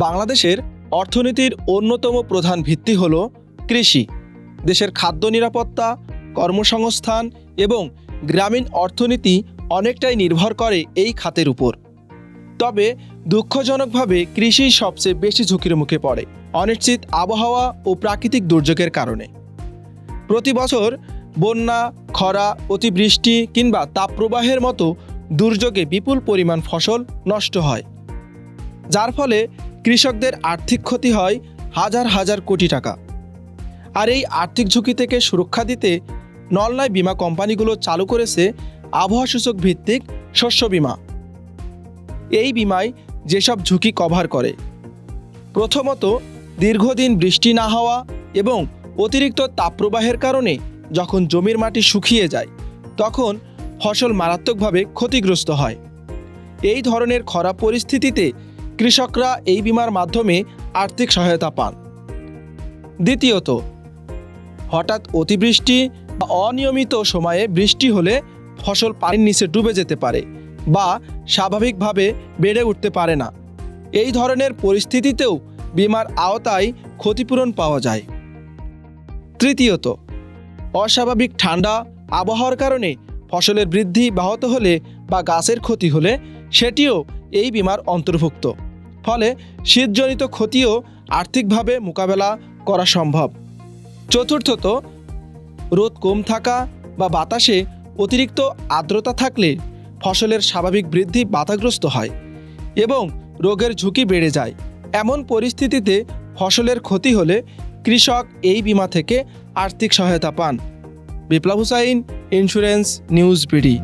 বাংলাদেশের অর্থনীতির অন্যতম প্রধান ভিত্তি হল কৃষি। দেশের খাদ্য নিরাপত্তা, কর্মসংস্থান এবং গ্রামীণ অর্থনীতি অনেকটাই নির্ভর করে এই খাতের উপর। তবে দুঃখজনকভাবে কৃষি সবচেয়ে বেশি ঝুঁকির মুখে পড়ে অনিশ্চিত আবহাওয়া ও প্রাকৃতিক দুর্যোগের কারণে। প্রতি বছর বন্যা, খরা, অতিবৃষ্টি কিংবা তাপপ্রবাহের মতো দুর্যোগে বিপুল পরিমাণ ফসল নষ্ট হয়, যার ফলে কৃষকদের আর্থিক ক্ষতি হয় হাজার হাজার কোটি টাকা। আর এই আর্থিক ঝুঁকি থেকে সুরক্ষা দিতে নলনায় বীমা কোম্পানিগুলো চালু করেছে আবহাওয়া সূচক ভিত্তিক শস্য বীমা। এই বীমায় যেসব ঝুঁকি কভার করে, প্রথমত দীর্ঘদিন বৃষ্টি না হওয়া এবং অতিরিক্ত তাপপ্রবাহের কারণে যখন জমির মাটি শুকিয়ে যায় তখন ফসল মারাত্মকভাবে ক্ষতিগ্রস্ত হয়। এই ধরনের খরা পরিস্থিতিতে কৃষকরা এই বীমার মাধ্যমে আর্থিক সহায়তা পান। দ্বিতীয়ত, হঠাৎ অতিবৃষ্টি বা অনিয়মিত সময়ে বৃষ্টি হলে ফসল পানির নিচে ডুবে যেতে পারে বা স্বাভাবিকভাবে বেড়ে উঠতে পারে না। এই ধরনের পরিস্থিতিতেও বীমার আওতায় ক্ষতিপূরণ পাওয়া যায়। তৃতীয়ত, অস্বাভাবিক ঠান্ডা আবহাওয়ার কারণে ফসলের বৃদ্ধি ব্যাহত হলে বা গাছের ক্ষতি হলে সেটিও এই বীমার অন্তর্ভুক্ত। ফলে শীতজনিত ক্ষতিও আর্থিকভাবে মোকাবেলা করা সম্ভব। চতুর্থত, রোদ কম থাকা বা বাতাসে অতিরিক্ত আর্দ্রতা থাকলে ফসলের স্বাভাবিক বৃদ্ধি বাধাগ্রস্ত হয় এবং রোগের ঝুঁকি বেড়ে যায়। এমন পরিস্থিতিতে ফসলের ক্ষতি হলে কৃষক এই বীমা থেকে আর্থিক সহায়তা পান। বিপ্লব হুসাইন, ইন্স্যুরেন্স নিউজ বিডি।